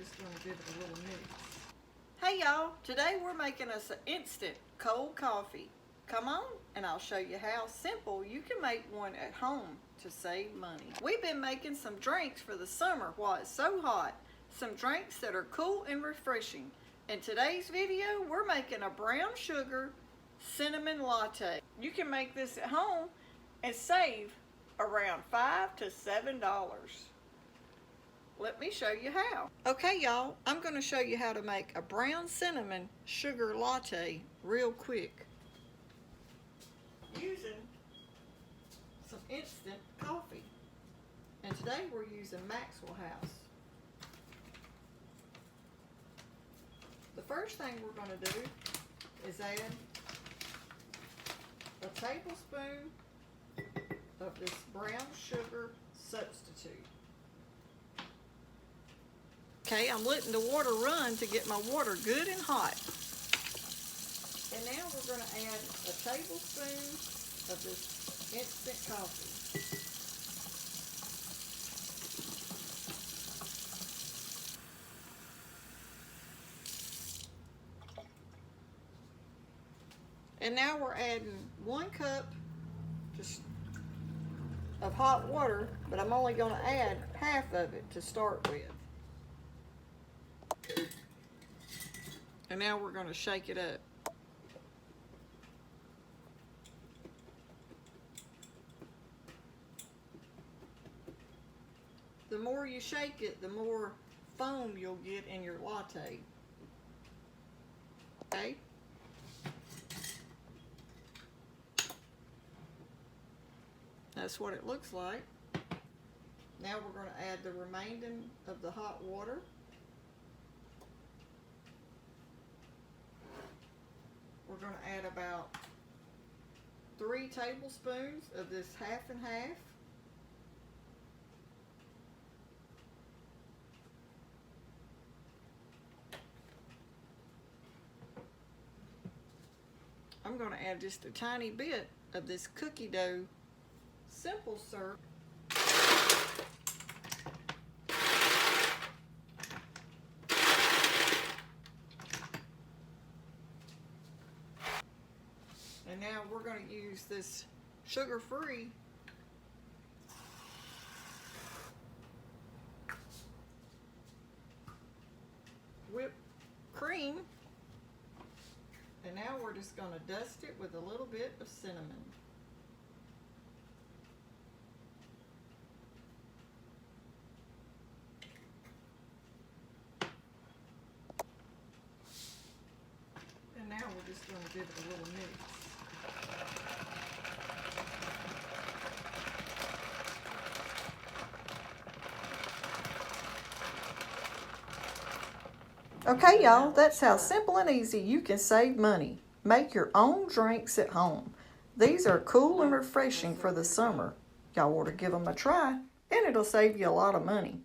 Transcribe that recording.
just going to give it a little mix. Hey y'all, today we're making us an instant cold coffee. Come on and I'll show you how simple you can make one at home to save money. We've been making some drinks for the summer while it's so hot. Some drinks that are cool and refreshing. In today's video, we're making a brown sugar cinnamon latte. You can make this at home and save around $5 to $7. Let me show you how. Okay y'all, I'm going to show you how to make a brown cinnamon sugar latte real quick using some instant coffee. And today we're using Maxwell House. The first thing we're going to do is add a tablespoon of this brown sugar substitute. Okay, I'm letting the water run to get my water good and hot. And now we're going to add a tablespoon of this instant coffee. And now we're adding 1 cup of hot water, but I'm only going to add half of it to start with. And now we're going to shake it up. The more you shake it, the more foam you'll get in your latte. Okay? That's what it looks like. Now we're going to add the remaining of the hot water. We're going to add about 3 tablespoons of this half and half. I'm going to add just a tiny bit of this cookie dough simple syrup. And now we're going to use this sugar-free whipped cream. And now we're just going to dust it with a little bit of cinnamon. And now we're just going to give it a little mix. Okay y'all, that's how simple and easy you can save money. Make your own drinks at home. These are cool and refreshing for the summer. Y'all ought to give them a try and it'll save you a lot of money.